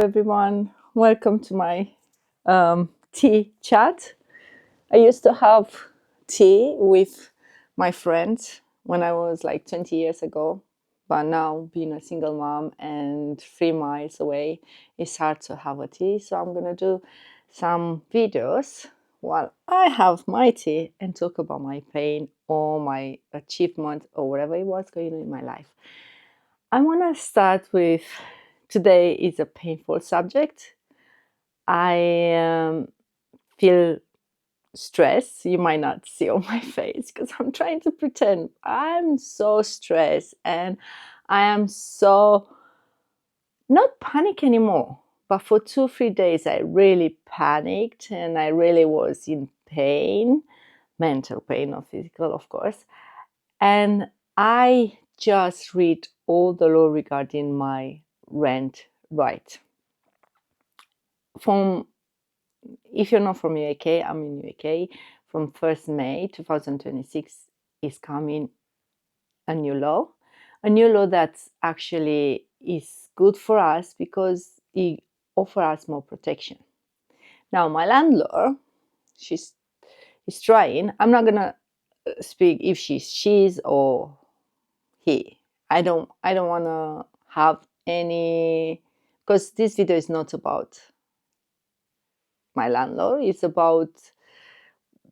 Everyone, welcome to my tea chat. I used to have tea with my friends when I was like 20 years ago, but now being a single mom and 3 miles away, it's hard to have a tea. So I'm gonna do some videos while I have my tea and talk about my pain or my achievement or whatever it was going on in my life. I want to start with today is a painful subject. I feel stress. You might not see on my face because I'm trying to pretend. I'm so stressed and I am so not panic anymore. But for 2, 3 days, I really panicked and I really was in pain, mental pain or physical, of course. And I just read all the law regarding my rent right. From if you're not from UK, I'm in UK. From 1st May 2026 is coming a new law that actually is good for us because it offers us more protection. Now, my landlord, she's trying. I'm not gonna speak if she's or he. I don't want to have any, because this video is not about my landlord. It's about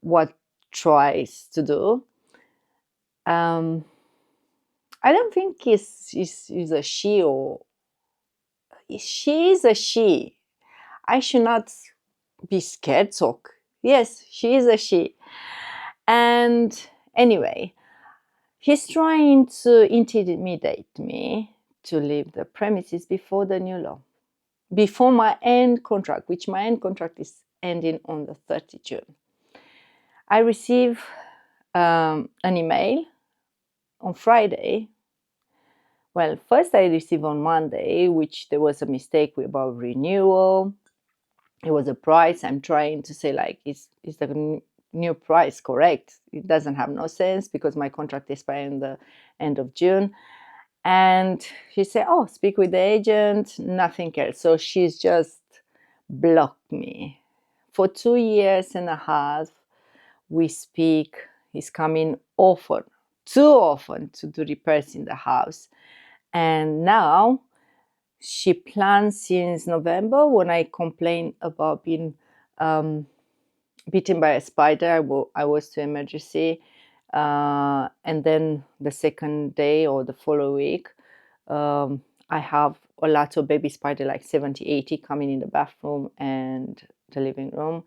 what tries to do. I don't think is a she or she is a she. I should not be scared talk. Yes, she is a she. And anyway, he's trying to intimidate me to leave the premises before the new law, before my end contract, which my end contract is ending on the 30th June. I receive an email on Friday. Well, first I received on Monday, which there was a mistake about renewal. It was a price. I'm trying to say like, is the new price correct? It doesn't have no sense because my contract expired in the end of June. And she said, oh, speak with the agent, nothing else. So she's just blocked me. For 2 years and a half, we speak. He's coming often, too often, to do repairs in the house. And now she plans since November when I complained about being bitten by a spider. I was to emergency. And then the second day or the following week, I have a lot of baby spider, like 70, 80 coming in the bathroom and the living room.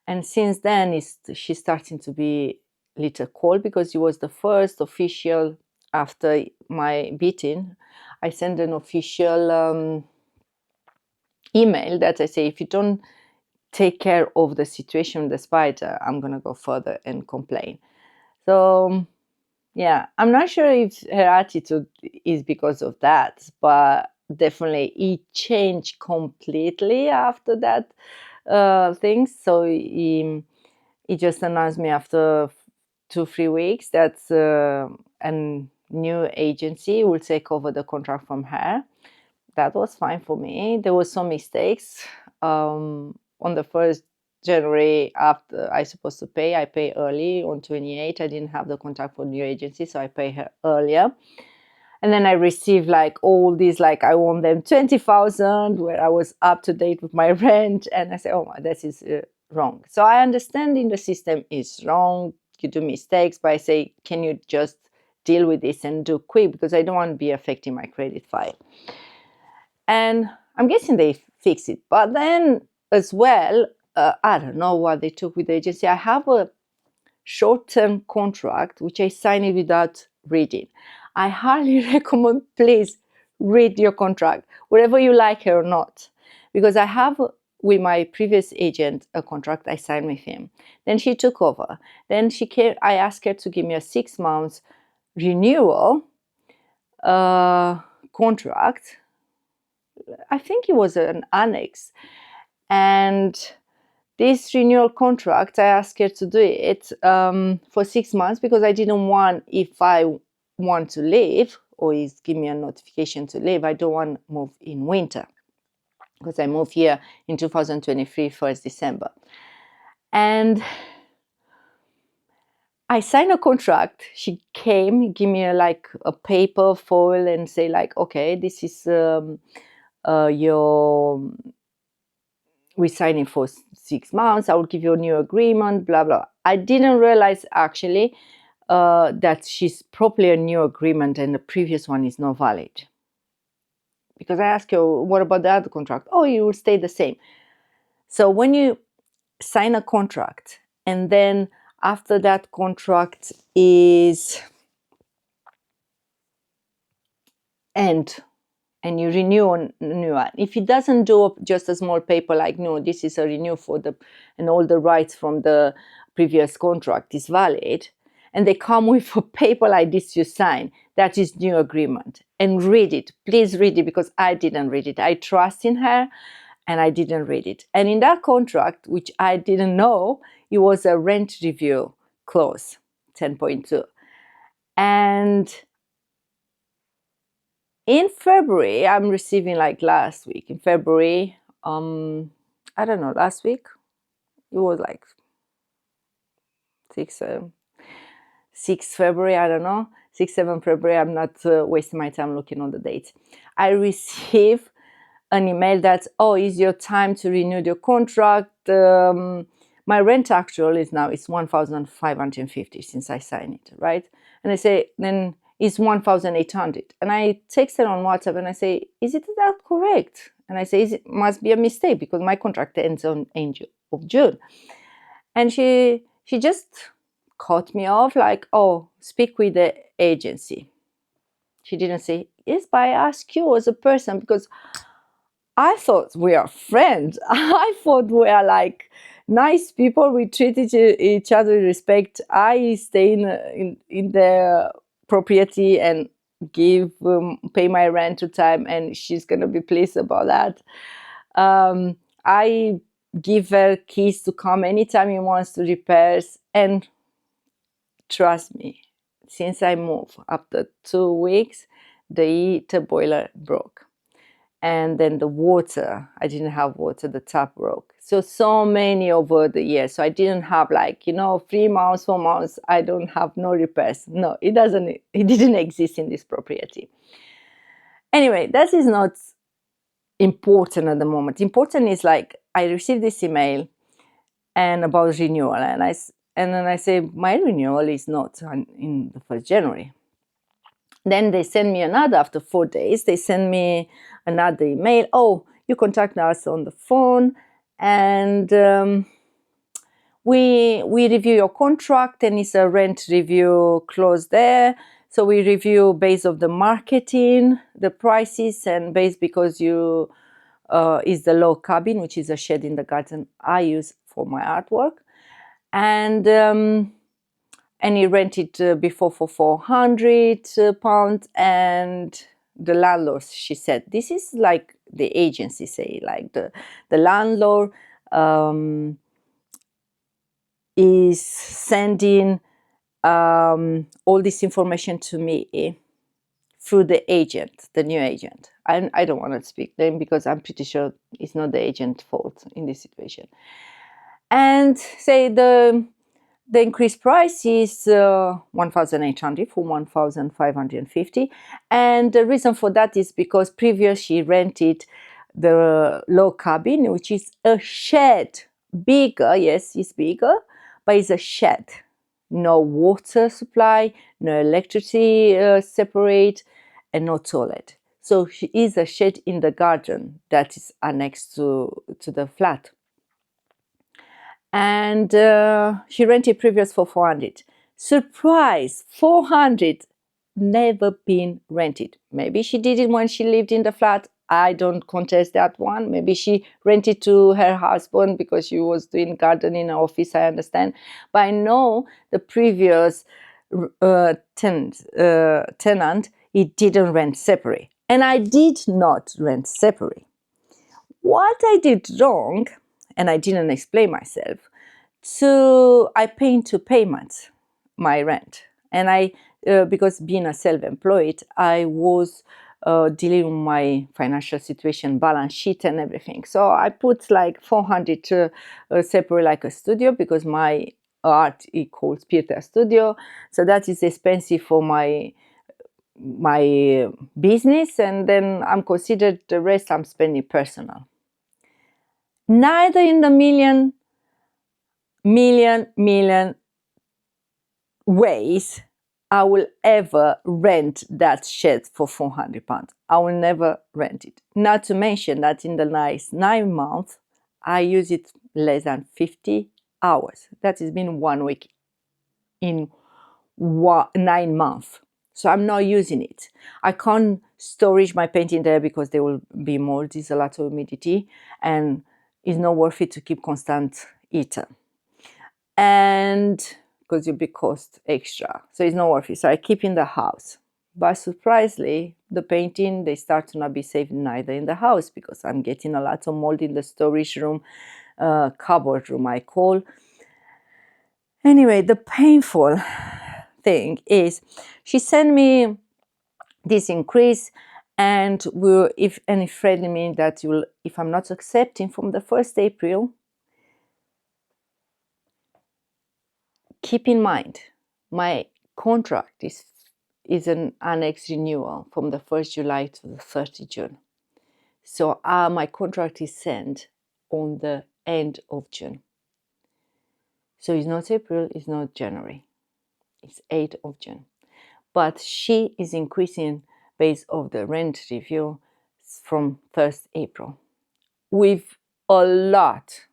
And since then, she's starting to be a little cold because it was the first official after my beating. I sent an official email that I say, if you don't take care of the situation with the spider, I'm going to go further and complain. So, yeah, I'm not sure if her attitude is because of that, but definitely it changed completely after that thing. So he just announced me after 2, 3 weeks that a new agency will take over the contract from her. That was fine for me. There was some mistakes. On the 1st January, after I supposed to pay, I pay early on 28. I didn't have the contract for new agency, so I pay her earlier. And then I received like all these, like I want them 20,000, where I was up to date with my rent, and I say, oh my, this is wrong. So I understand in the system is wrong. You do mistakes, but I say, can you just deal with this and do quick, because I don't want to be affecting my credit file. And I'm guessing they fix it. But then as well, I don't know what they took with the agency. I have a short-term contract, which I signed it without reading. I highly recommend, please read your contract, whether you like it or not. Because I have with my previous agent a contract I signed with him. Then she took over. Then she came, I asked her to give me a 6 months renewal contract. I think it was an annex. And this renewal contract, I asked her to do it for 6 months because I didn't want, if I want to leave or is give me a notification to leave, I don't want to move in winter. because I moved here in 2023, 1st December. And I signed a contract. She came, give me a paper foil and say like, okay, this is your, we're signing for 6 months. I will give you a new agreement, blah, blah. I didn't realize actually that she's probably a new agreement and the previous one is not valid. Because I asked her, what about the other contract? Oh, you will stay the same. So when you sign a contract and then after that contract is end and you renew a new one, if it doesn't do just a small paper like, no, this is a renew for the, and all the rights from the previous contract is valid, and they come with a paper like this you sign, that is new agreement, and read it. Please read it, because I didn't read it. I trust in her and I didn't read it. And in that contract, which I didn't know, it was a rent review clause, 10.2. And in February, I'm receiving like last week, in February, I don't know, last week, it was like 6 February, I don't know, 6, 7 February, I'm not wasting my time looking on the dates. I receive an email that, oh, is your time to renew your contract? My rent actual is now, it's 1,550 since I signed it, right? And I say, then it's 1,800. And I text her on WhatsApp and I say, is it that correct? And I say, it must be a mistake because my contract ends on end of June. And she just cut me off like, oh, speak with the agency. She didn't say, yes, but I ask you as a person, because I thought we are friends. I thought we are like nice people. We treat each other with respect. I stay in the property and pay my rent to time, and she's gonna be pleased about that. I give her keys to come anytime he wants to repairs, and trust me, since I moved after 2 weeks, the heater boiler broke. And then the water, I didn't have water, the tap broke. So many over the years. So I didn't have 3 months, 4 months, I don't have no repairs. No, it didn't exist in this property. Anyway, that is not important at the moment. Important is like, I received this email and about renewal, and then I say, my renewal is not in the 1st January. Then they send me another, after 4 days, they send me another email. Oh, you contact us on the phone and we review your contract, and it's a rent review clause there. So we review based on the marketing, the prices, and based because you is the log cabin, which is a shed in the garden I use for my artwork. And he rented before for £400, and the landlord, she said, this is like the agency say, like the landlord is sending all this information to me through the agent, the new agent. I don't want to speak them because I'm pretty sure it's not the agent's fault in this situation. And say the increased price is 1,800 for 1,550, and the reason for that is because previous she rented the log cabin, which is a shed, bigger, yes, it's bigger, but it's a shed, no water supply, no electricity separate, and no toilet. So she is a shed in the garden that is annexed to the flat. And she rented previous for 400. Surprise, 400 never been rented. Maybe she did it when she lived in the flat. I don't contest that one. Maybe she rented to her husband because she was doing gardening in an office, I understand. But I know the previous tenant, he didn't rent separate. And I did not rent separate. What I did wrong, and I didn't explain myself, I pay in 2 payments my rent. And I, because being a self-employed, I was dealing with my financial situation, balance sheet and everything. So I put like 400 separate like a studio, because my art equals Pirtea studio. So that is expensive for my business, and then I'm considered the rest I'm spending personal. Neither in the million ways I will ever rent that shed for £400. I will never rent it. Not to mention that in the last 9 months, I use it less than 50 hours. That has been 1 week in 9 months. So I'm not using it. I can't storage my painting there because there will be mold. There's a lot of humidity, and it's not worth it to keep constant heater. And because you'll be cost extra, so it's not worth it. So I keep in the house. But surprisingly, the painting, they start to not be safe neither in the house, because I'm getting a lot of mold in the storage room, cupboard room I call. Anyway, the painful thing is she sent me this increase, and threatening me that if I'm not accepting from the 1st April, keep in mind, my contract is an annex renewal from the 1st July to the 30th June. So my contract is sent on the end of June. So it's not April, it's not January. It's 8th of June. But she is increasing based on the rent review from 1st April with a lot.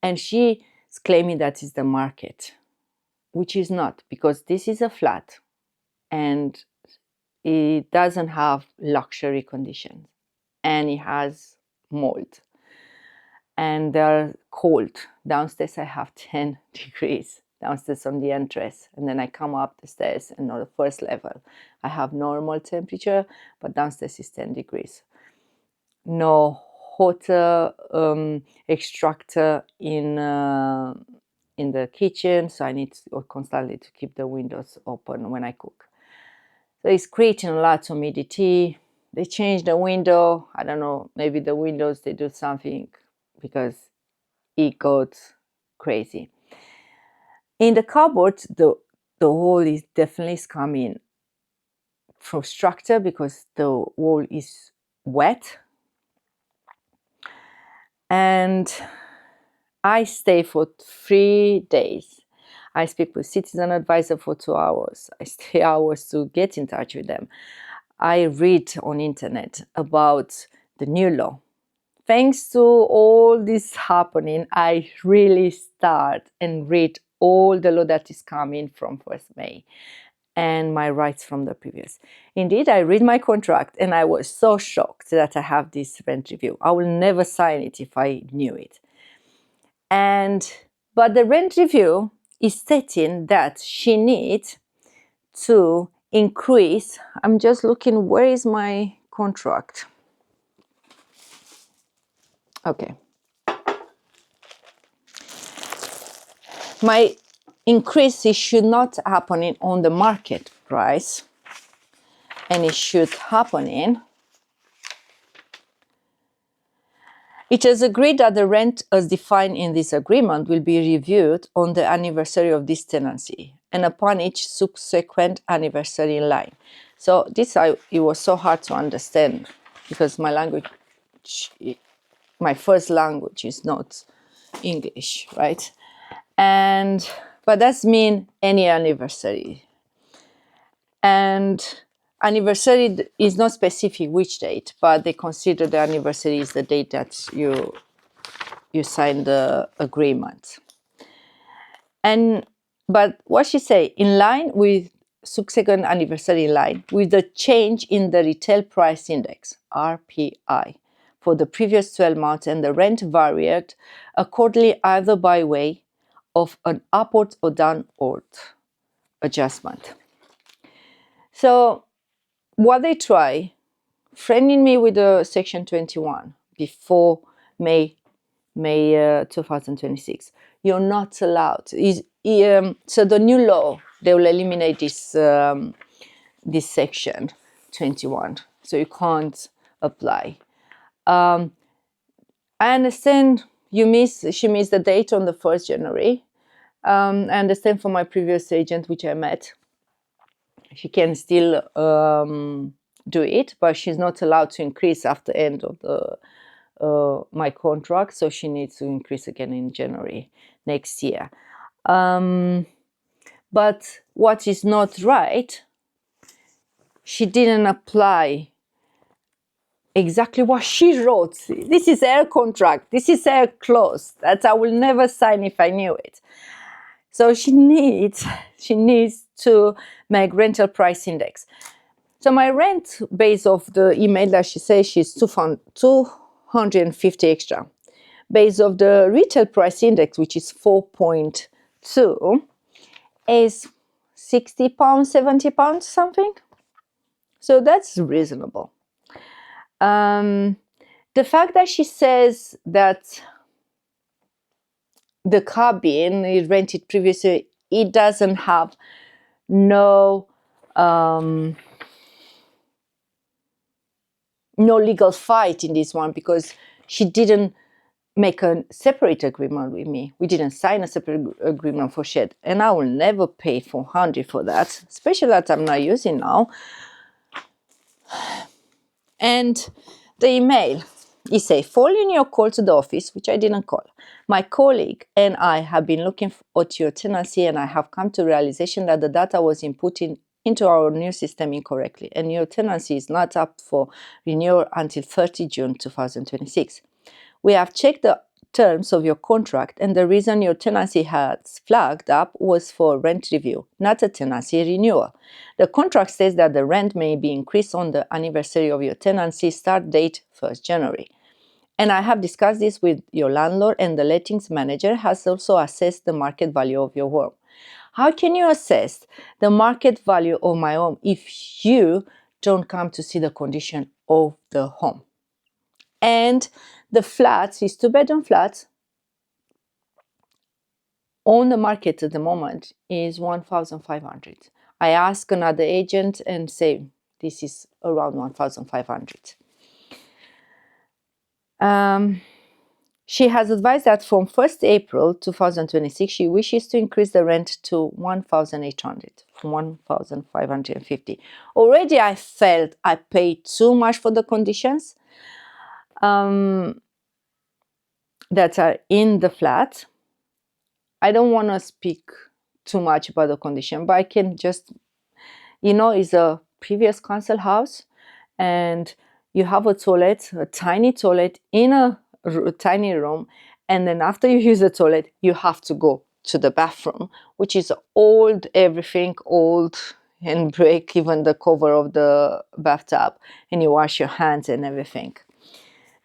And she is claiming that is the market, which is not, because this is a flat and it doesn't have luxury conditions, and it has mold, and they're cold. Downstairs I have 10 degrees downstairs on the entrance, and then I come up the stairs, and on the first level I have normal temperature, but downstairs is 10 degrees. No water extractor in the kitchen, so I need constantly to keep the windows open when I cook. So it's creating a lot of humidity. They changed the window. I don't know, maybe the windows, they do something, because it got crazy. In the cupboard, the wall is definitely coming from structure, because the wall is wet. And I stay for 3 days. I speak with citizen advisor for 2 hours. I stay hours to get in touch with them. I read on internet about the new law. Thanks to all this happening, I really start and read all the law that is coming from 1st May and my rights from the previous. Indeed, I read my contract and I was so shocked that I have this rent review. I will never sign it if I knew it. But the rent review is stating that she needs to increase. I'm just looking, where is my contract? Okay. My increase should not happen on the market price, and it should happen in. It is agreed that the rent as defined in this agreement will be reviewed on the anniversary of this tenancy and upon each subsequent anniversary in line. So it was so hard to understand, because my first language is not English, right? But that's mean any anniversary. And anniversary is not specific which date, but they consider the anniversary is the date that you sign the agreement. But what she say, in line with subsequent anniversary line with the change in the retail price index, RPI, for the previous 12 months, and the rent varied accordingly either by way of an upward or downward adjustment. So what they try, threatening me with the Section 21 before May 2026. You're not allowed. So the new law, they will eliminate this Section 21. so you can't apply. I understand she missed the date on the 1st January. I understand from my previous agent, which I met, she can still do it, but she's not allowed to increase after the end of my contract, so she needs to increase again in January next year. But what is not right, she didn't apply exactly what she wrote. This is her contract. This is her clause that I will never sign if I knew it. So she needs to make rental price index. So my rent, based off the email that she says, she's 250 extra. Based off the retail price index, which is 4.2, is £60, £70 something. So that's reasonable. The fact that she says that the cabin is rented previously, it doesn't have no legal fight in this one, because she didn't make a separate agreement with me. We didn't sign a separate agreement for shed, and I will never pay 400 for that, especially that I'm not using now. And the email, it says, following your call to the office, which I didn't call, my colleague and I have been looking at your tenancy, and I have come to realization that the data was input into our new system incorrectly, and your tenancy is not up for renewal until 30 June 2026. We have checked the terms of your contract, and the reason your tenancy has flagged up was for rent review, not a tenancy renewal. The contract says that the rent may be increased on the anniversary of your tenancy start date 1st January. And I have discussed this with your landlord, and the lettings manager has also assessed the market value of your home. How can you assess the market value of my home if you don't come to see the condition of the home? And the flats is 2-bedroom flats on the market at the moment is 1,500. I ask another agent and say this is around 1,500. She has advised that from 1st April 2026, she wishes to increase the rent to 1,800 from 1,550. Already I felt I paid too much for the conditions that are in the flat. I don't want to speak too much about the condition, but I can just, it's a previous council house, and you have a toilet, a tiny toilet in a tiny room, and then after you use the toilet, you have to go to the bathroom, which is old, everything old, and break even the cover of the bathtub, and you wash your hands and everything.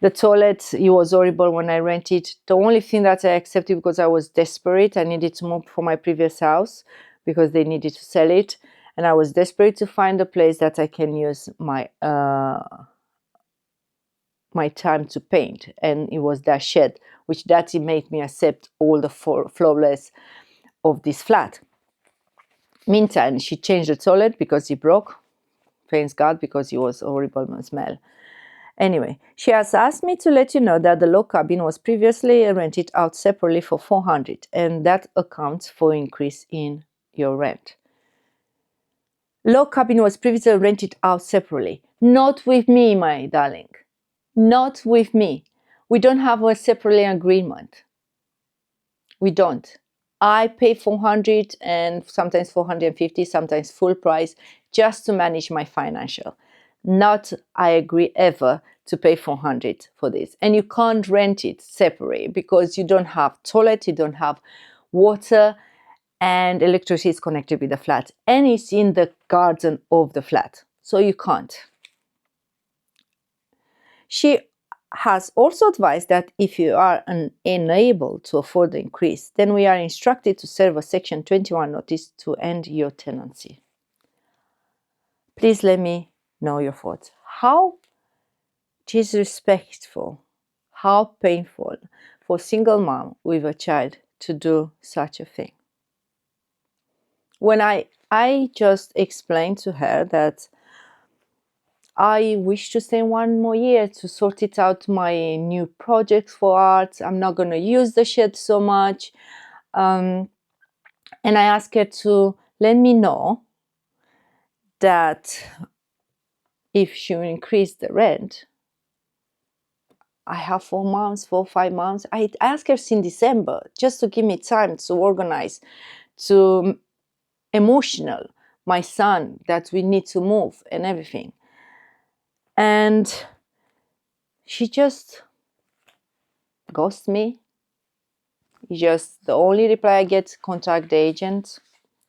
The toilet, it was horrible when I rented. The only thing that I accepted, because I was desperate, I needed to move from my previous house because they needed to sell it, and I was desperate to find a place that I can use my time to paint, and it was that shed, which that it made me accept all the flawless of this flat. Meantime, she changed the toilet because it broke. Thanks God, because it was horrible smell. Anyway, she has asked me to let you know that the log cabin was previously rented out separately for 400, and that accounts for increase in your rent. Log cabin was previously rented out separately. Not with me, my darling. Not with me. We don't have a separately agreement. We don't. I pay 400 and sometimes 450, sometimes full price, just to manage my financial. Not I agree ever to pay 400 for this. And you can't rent it separate because you don't have toilet, you don't have water, and electricity is connected with the flat. And it's in the garden of the flat. So you can't. She has also advised that if you are unable to afford the increase, then we are instructed to serve a Section 21 notice to end your tenancy. Please let me know your thoughts. How disrespectful, how painful for a single mom with a child to do such a thing. When I just explained to her that I wish to stay 1 more year to sort it out my new projects for art. I'm not going to use the shed so much. And I asked her to let me know that if she will increase the rent, I have 4 months, 5 months. I asked her in December just to give me time to organize, to emotional my son that we need to move and everything. And she just ghosts me. Just the only reply I get, contact the agent.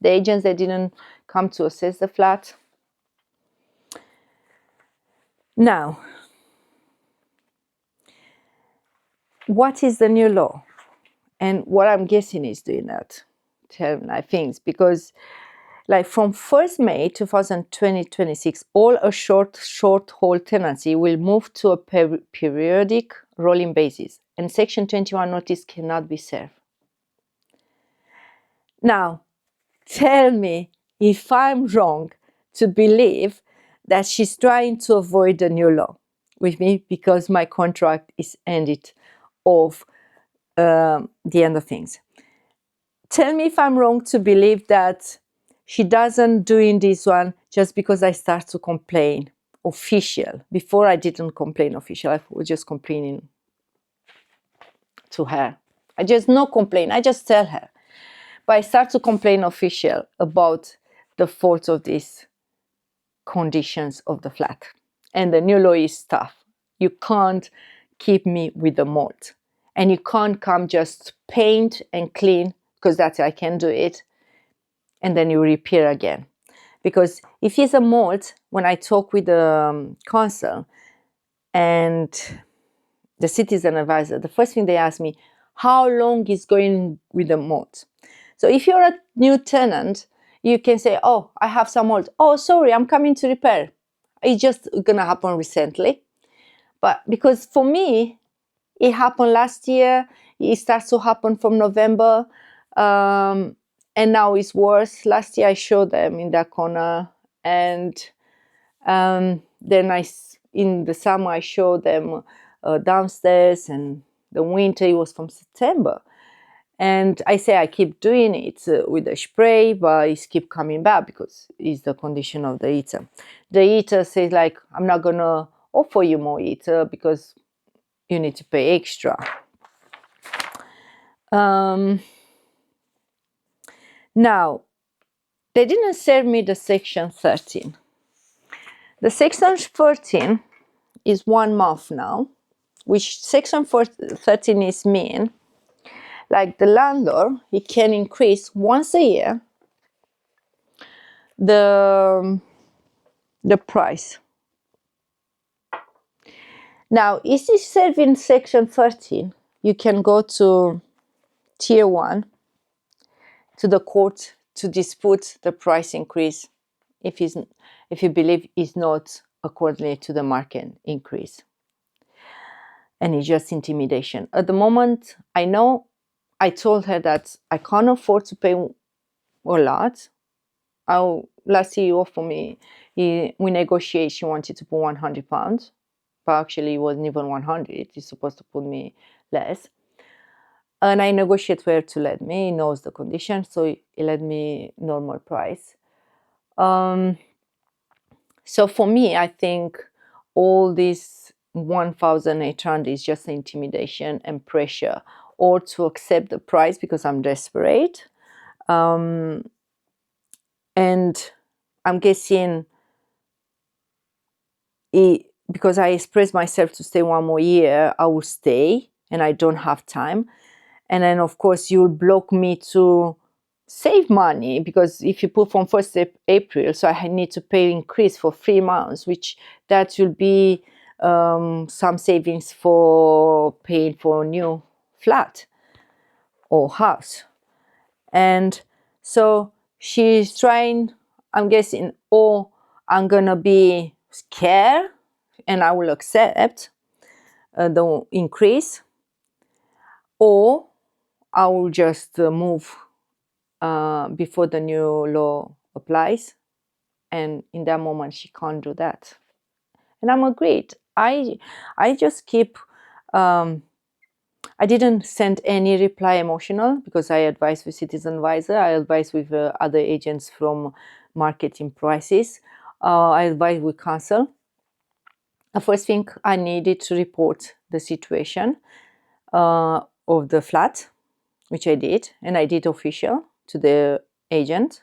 The agents that didn't come to assess the flat. Now, what is the new law? And what I'm guessing is doing that. Tell me things, because like from 1st May 2026, all a short hold tenancy will move to a periodic rolling basis, and Section 21 notice cannot be served. Now, tell me if I'm wrong to believe that she's trying to avoid the new law with me because my contract is ended of the end of things. Tell me if I'm wrong to believe that she doesn't doing this one just because I start to complain official. Before I didn't complain official, I was just complaining to her. I just no complain, I just tell her. But I start to complain official about the faults of these conditions of the flat. And the new law is tough. You can't keep me with the mold. And you can't come just paint and clean, because that's I can do it, and then you repair again. Because if it's a mold, when I talk with the council and the citizen advisor, the first thing they ask me, how long is going with the mold? So if you're a new tenant, you can say, oh, I have some mold. Oh, sorry, I'm coming to repair. It's just gonna happen recently. But because for me, it happened last year, it starts to happen from November, and now it's worse. Last year I showed them in that corner, and then in the summer I showed them downstairs, and the winter it was from September. And I say I keep doing it with the spray, but it's keep coming back because it's the condition of the heater. The heater says like, I'm not gonna offer you more heater because you need to pay extra. Now, they didn't serve me the Section 13. The Section 13 is 1 month now, which Section 13 is mean, like the landlord, he can increase once a year the price. Now, if you serve in Section 13, you can go to Tier 1 to the court to dispute the price increase if you believe it's not accordingly to the market increase. And it's just intimidation. At the moment, I know I told her that I can't afford to pay a lot. Last year, he offered me, we negotiated, she wanted to put £100, but actually it wasn't even 100. He's supposed to put me less. And I negotiated with her to let me, he knows the condition, so he let me normal price. So for me, I think all this 1,800 is just intimidation and pressure, or to accept the price because I'm desperate. And I'm guessing because I expressed myself to stay 1 more year, I will stay and I don't have time. And then of course you'll block me to save money, because if you put from 1st April, so I need to pay increase for 3 months, which that will be some savings for paying for a new flat or house. And so she's trying, I'm guessing, or I'm gonna be scared and I will accept the increase, or I will just move before the new law applies, and in that moment she can't do that. and I'm agreed. I just keep. I didn't send any reply emotional because I advise with Citizen Advisor. I advise with other agents from Marketing Prices. I advise with counsel. The first thing I needed to report the situation of the flat, which I did, and I did official to the agent.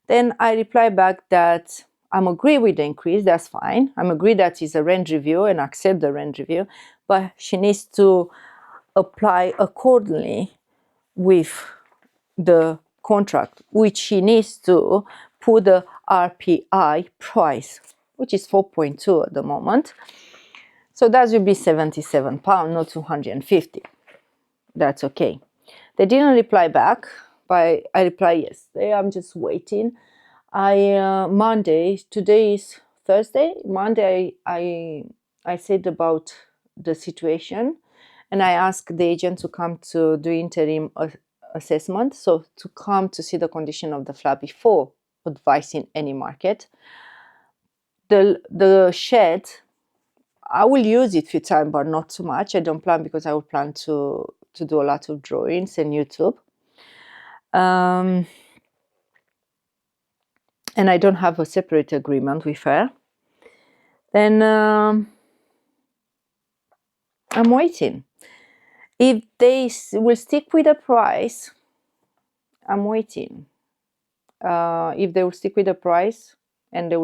Then I reply back that I'm agree with the increase, that's fine. I'm agree that it's a rent review and accept the rent review, but she needs to apply accordingly with the contract, which she needs to put the RPI price, which is 4.2 at the moment. So that will be £77, not 250. That's okay. They didn't reply back, but I reply yesterday. I'm just waiting. Monday, today is Thursday. Monday, I said about the situation, and I asked the agent to come to do interim assessment, so to come to see the condition of the flat before advising any market. The shed, I will use it few times, but not too much. I don't plan because I will plan to do a lot of drawings and YouTube. And I don't have a separate agreement with her. Then I'm waiting. If they will stick with the price, I'm waiting. If they will stick with the price, and they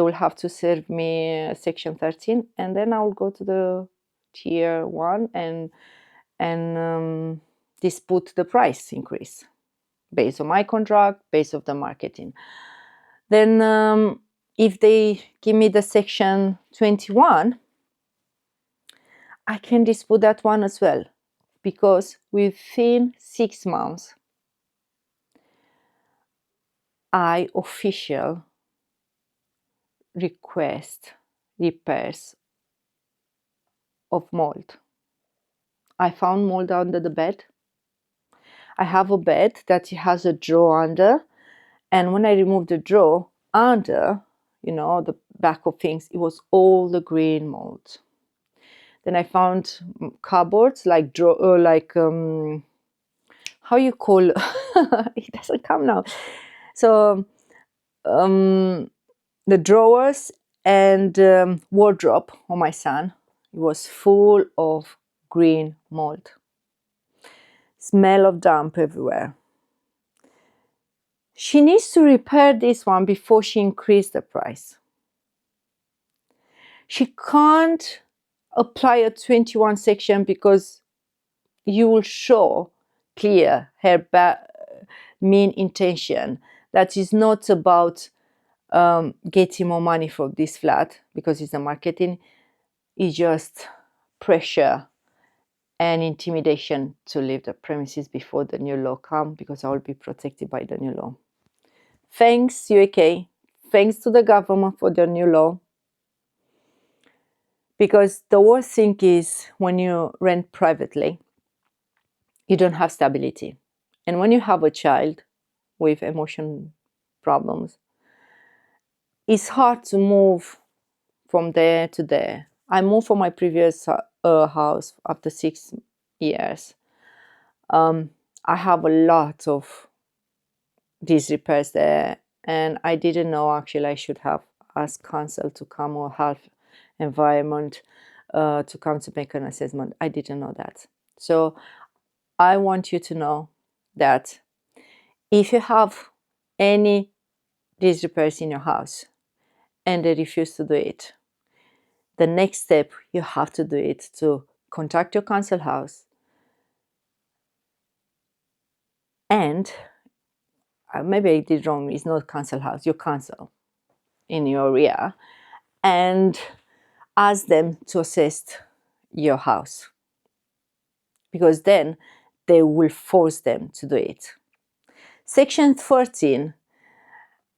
will have to serve me Section 13, and then I will go to the Tier 1 and dispute the price increase based on my contract, based on the marketing. Then if they give me the Section 21, I can dispute that one as well, because within 6 months, I official request repairs of mold. I found mold under the bed. I have a bed that has a drawer under, and when I removed the drawer under, the back of things, it was all the green mold. Then I found cupboards like how you call it doesn't come now. So the drawers and wardrobe of my son, it was full of green mold. Smell of damp everywhere. She needs to repair this one before she increased the price. She can't apply a 21 section because you will show clear her main intention that is not about getting more money from this flat because it's a marketing. It's just pressure and intimidation to leave the premises before the new law comes, because I will be protected by the new law. Thanks UK, thanks to the government for the new law. Because the worst thing is when you rent privately, you don't have stability. And when you have a child with emotion problems, it's hard to move from there to there. I moved from my previous house after 6 years. I have a lot of these repairs there, and I didn't know actually I should have asked council to come, or health environment to come to make an assessment. I didn't know that. So I want you to know that if you have any these repairs in your house and they refuse to do it, the next step you have to do it to contact your council house, and maybe I did wrong, it's not council house, your council in your area, and ask them to assess your house, because then they will force them to do it. Section 13,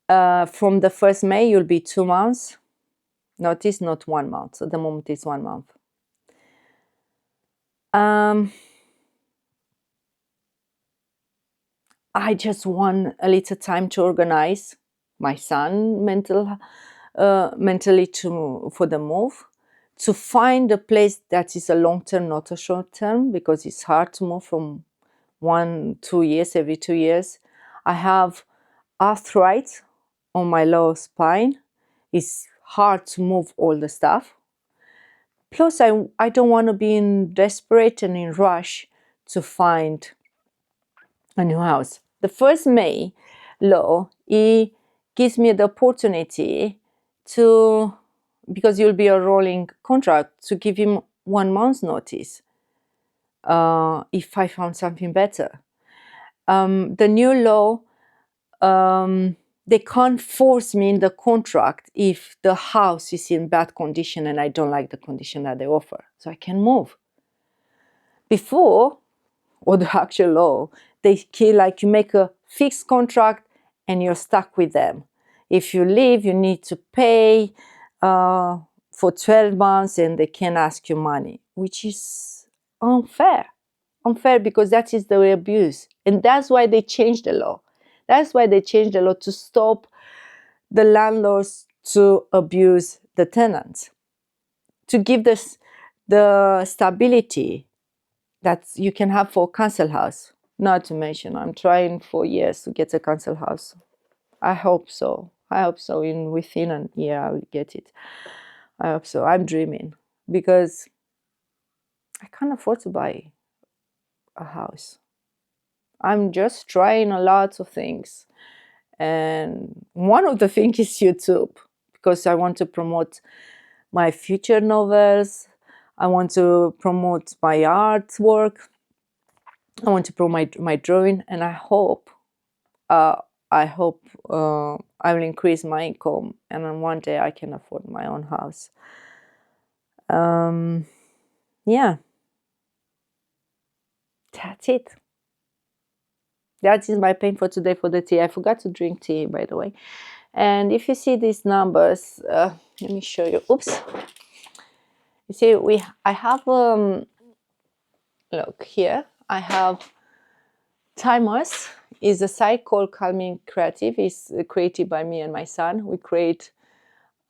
from the 1st May, you'll be 2 months. Notice, not 1 month. At the moment, it's 1 month. I just want a little time to organize my son's mental mentally for the move, to find a place that is a long term, not a short term, because it's hard to move from 1-2 years, every 2 years. I have arthritis on my lower spine. It's hard to move all the stuff. Plus, I don't want to be in desperate and in rush to find a new house. The first May law, it gives me the opportunity to, because you'll be a rolling contract, to give him 1 month's notice if I found something better. The new law, they can't force me in the contract if the house is in bad condition and I don't like the condition that they offer. So I can move. Before, or the actual law, they kill, like, you make a fixed contract and you're stuck with them. If you leave, you need to pay for 12 months and they can ask you money, which is unfair. Unfair, because that is the abuse. And that's why they changed the law. That's why they changed the law, to stop the landlords to abuse the tenants, to give the stability that you can have for a council house. Not to mention, I'm trying for years to get a council house. I hope so. I hope so. Within a year, I will get it. I hope so. I'm dreaming, because I can't afford to buy a house. I'm just trying a lot of things. And one of the things is YouTube, because I want to promote my future novels. I want to promote my artwork. I want to promote my drawing, and I hope I will increase my income, and then one day I can afford my own house. Yeah, that's it. That is my pain for today for the tea. I forgot to drink tea, by the way. And if you see these numbers, let me show you. Oops. You see, I have look here. I have timers. Is a site called Calming Creative. It's created by me and my son. We create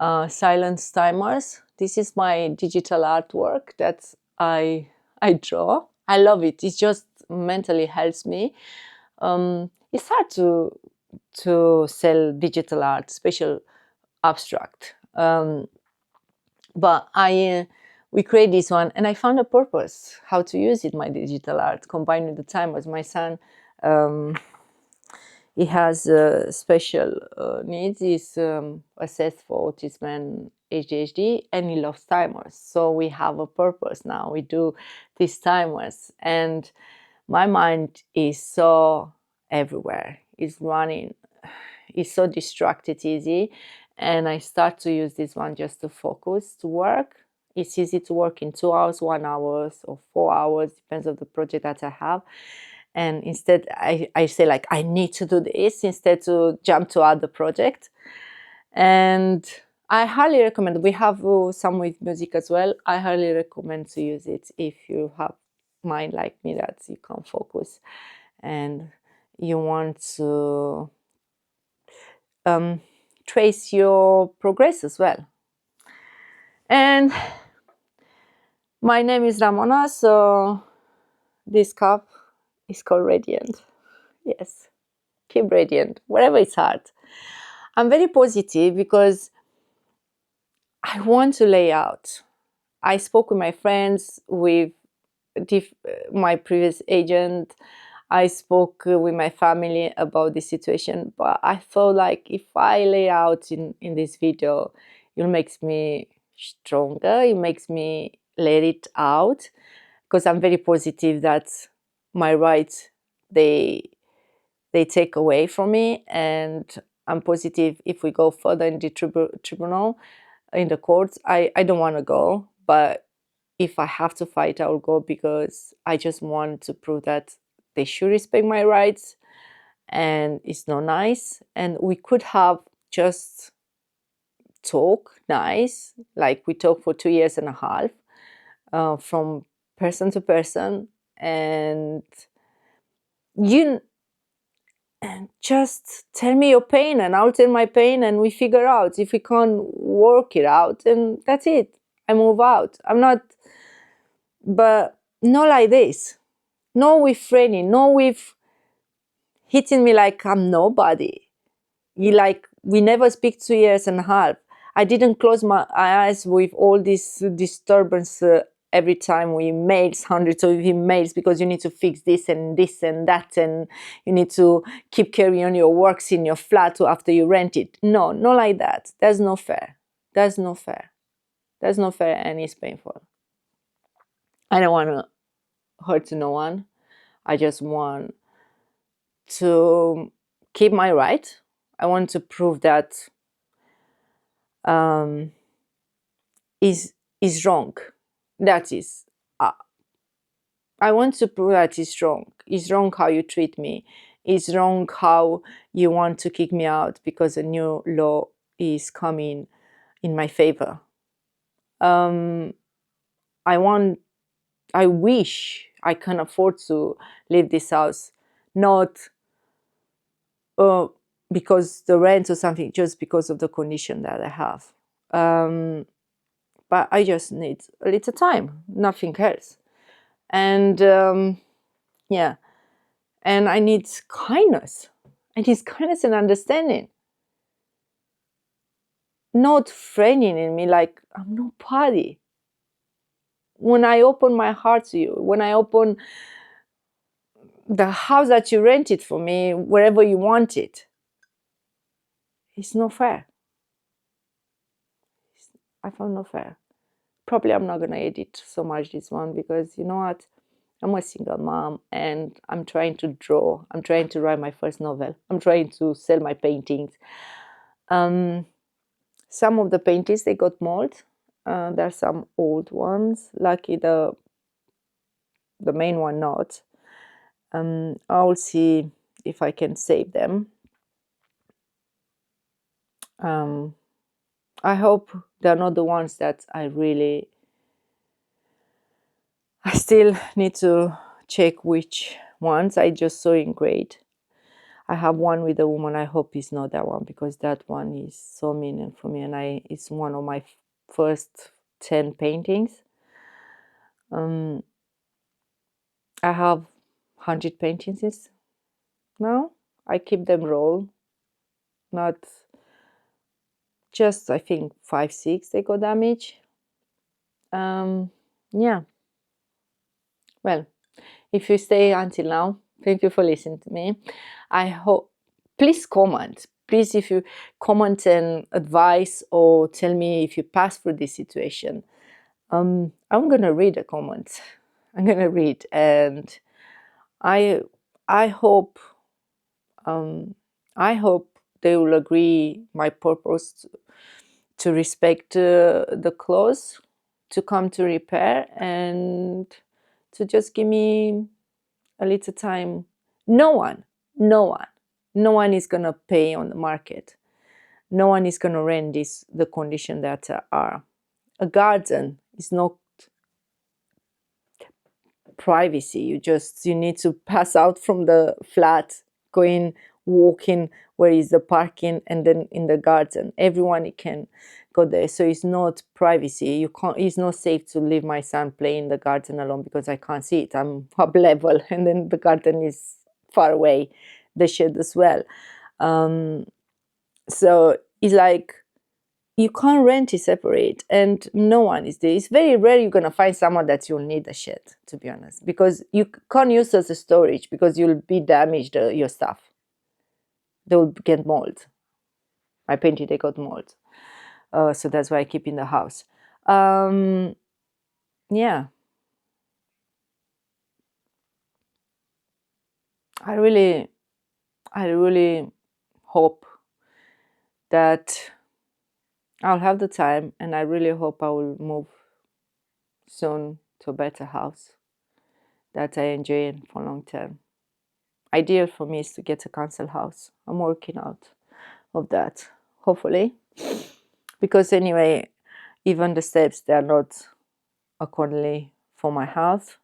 silence timers. This is my digital artwork that I draw. I love it. It just mentally helps me. It's hard to sell digital art, special abstract. But we create this one, and I found a purpose how to use it. My digital art combined with the timers. My son, he has special needs. He's assessed for autism and ADHD, and he loves timers. So we have a purpose now. We do these timers, and my mind is so everywhere. It's running. It's so distracted easy, and I start to use this one just to focus, to work. It's easy to work in 2 hours, 1 hour, or 4 hours, depends on the project that I have. And instead, I say, like, I need to do this instead to jump to other project. And I highly recommend. We have some with music as well. I highly recommend to use it if you have mind like me that you can't focus and you want to trace your progress as well. And my name is Ramona, so this cup is called Radiant. Yes, keep radiant, wherever it's hard. I'm very positive because I want to lay out. I spoke with my friends, with my previous agent. I spoke with my family about the situation, but I felt like if I lay out in this video, it makes me stronger. It makes me let it out, because I'm very positive that my rights, they take away from me, and I'm positive if we go further in the tribunal, in the courts. I don't want to go, but if I have to fight, I will go, because I just want to prove that they should respect my rights, and it's not nice. And we could have just talk nice, like we talked for 2.5 years, from person to person, and and just tell me your pain and I'll tell my pain and we figure out. If we can't work it out, and that's it. I move out. I'm not, but not like this. No with framing, no with hitting me like I'm nobody. We never speak 2 years and a half. I didn't close my eyes with all this disturbance every time we mails, hundreds of emails, because you need to fix this and that, and you need to keep carrying on your works in your flat after you rent it. No, not like that. That's not fair. That's not fair. That's not fair, and it's painful. I don't want to hurt no one. I just want to keep my right. I want to prove that is wrong. That is, I want to prove that it's wrong. It's wrong how you treat me. It's wrong how you want to kick me out because a new law is coming in my favor. I wish I can afford to leave this house, not because the rent or something, just because of the condition that I have. But I just need a little time, nothing else. And yeah, and I need kindness. I need kindness and understanding. Not framing in me like I'm nobody. When I open my heart to you, when I open the house that you rented for me, wherever you want it, it's not fair. I found not fair. Probably I'm not going to edit so much this one because you know what? I'm a single mom and I'm trying to draw. I'm trying to write my first novel. I'm trying to sell my paintings. Some of the paintings, they got mold. There are some old ones. Lucky the main one not. I'll see if I can save them. I hope they're not the ones that I still need to check which ones. I just saw in grade. I have one with a woman. I hope it's not that one because that one is so meaning for me, and it's one of my first 10 paintings. I have 100 paintings now. I keep them roll, not just I think 5, 6 they got damaged. Yeah. Well, if you stay until now, thank you for listening to me. I hope, please comment. Please, if you comment and advise or tell me if you pass through this situation. I'm gonna read the comments. I'm gonna read, and I hope they will agree my purpose to respect the clause, to come to repair, and to just give me a little time. No one is gonna pay on the market. No one is gonna rent the condition that are. A garden is not privacy. You need to pass out from the flat, going walking where is the parking, and then in the garden everyone can go there. So it's not privacy. It's not safe to leave my son play in the garden alone because I can't see it. I'm up level and then the garden is far away, the shed as well. So it's like you can't rent it separate, and no one is there. It's very rare you're gonna find someone that you'll need a shed, to be honest, because you can't use it as a storage because you'll be damaged your stuff. They'll get mold. My painting, they got mold, so that's why I keep in the house. Yeah, I really hope that I'll have the time, and I really hope I will move soon to a better house that I enjoy for long term. Ideal for me is to get a council house. I'm working out of that, hopefully, because anyway, even the steps, they are not accordingly for my health.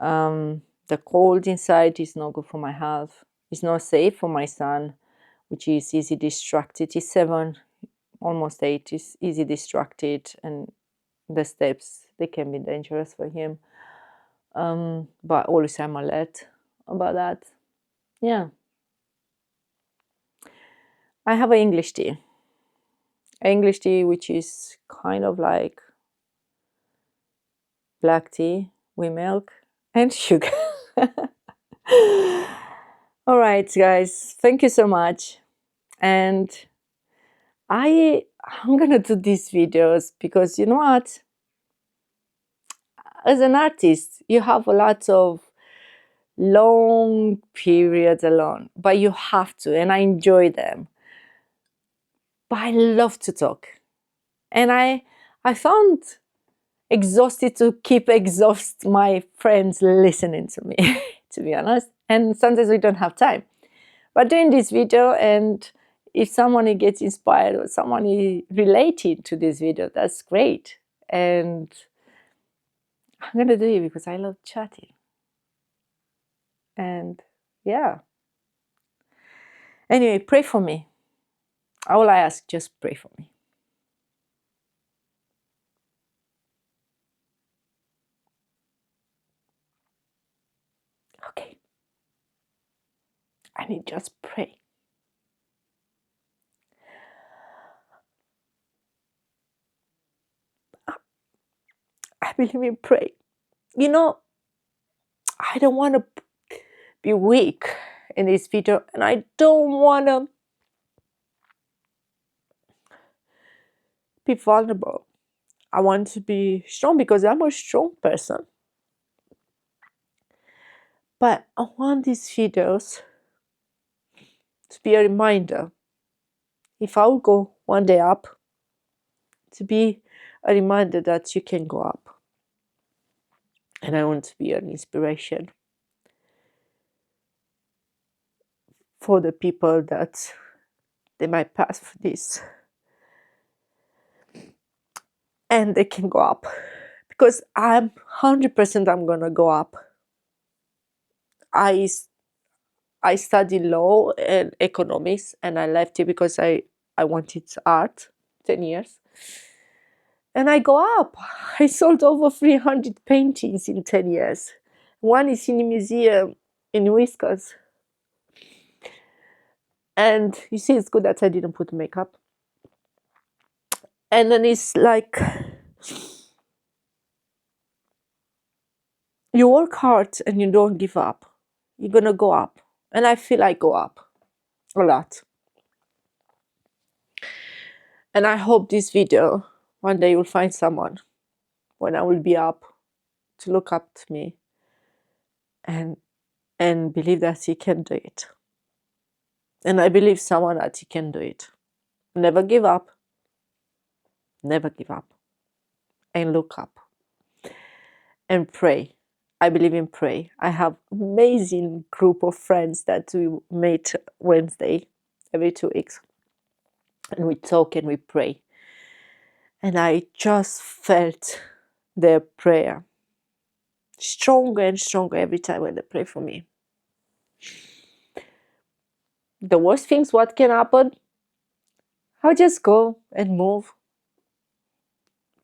The cold inside is not good for my health. It's not safe for my son, which is easy distracted. He's 7, almost 8. He's easy distracted, and the steps, they can be dangerous for him. But always I'm alert about that. Yeah. I have an English tea. English tea, which is kind of like black tea with milk and sugar. All right, guys, thank you so much. And I'm gonna do these videos because you know what? As an artist, you have a lot of long periods alone, but you have to, and I enjoy them. But I love to talk, and I found exhausted to keep exhaust my friends listening to me, to be honest. And sometimes we don't have time. But doing this video, and if someone gets inspired or someone is related to this video, that's great. And I'm gonna do it because I love chatting. And yeah. Anyway, pray for me. All I ask, just pray for me. Okay. I need just pray. I believe in pray. You know, I don't want to be weak in this video, and I don't want to be vulnerable. I want to be strong because I'm a strong person. But I want these videos to be a reminder, if I will go one day up, to be a reminder that you can go up. And I want to be an inspiration for the people that they might pass for this. And they can go up. Because I'm 100% I'm gonna go up. I studied law and economics, and I left it because I wanted art, 10 years. And I go up. I sold over 300 paintings in 10 years. One is in a museum in Wisconsin. And you see, it's good that I didn't put makeup. And then it's like, you work hard and you don't give up. You're gonna go up. And I feel I go up a lot. And I hope this video, one day you'll find someone when I will be up to look up to me and believe that he can do it. And I believe someone that he can do it. Never give up. Never give up. And look up. And pray. I believe in pray. I have amazing group of friends that we meet Wednesday every 2 weeks. And we talk and we pray. And I just felt their prayer stronger and stronger every time when they pray for me. The worst things what can happen, I'll just go and move.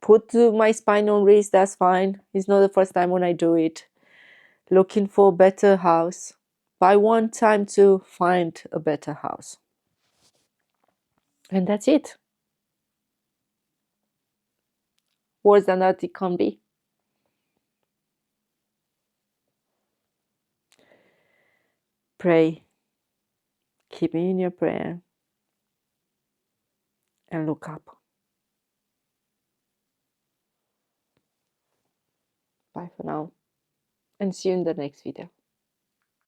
Put my spine on rest, that's fine. It's not the first time when I do it. Looking for a better house. Buy one time to find a better house. And that's it. Worse than that it can't be. Pray. Keep me in your prayer. And look up. Bye for now. And see you in the next video.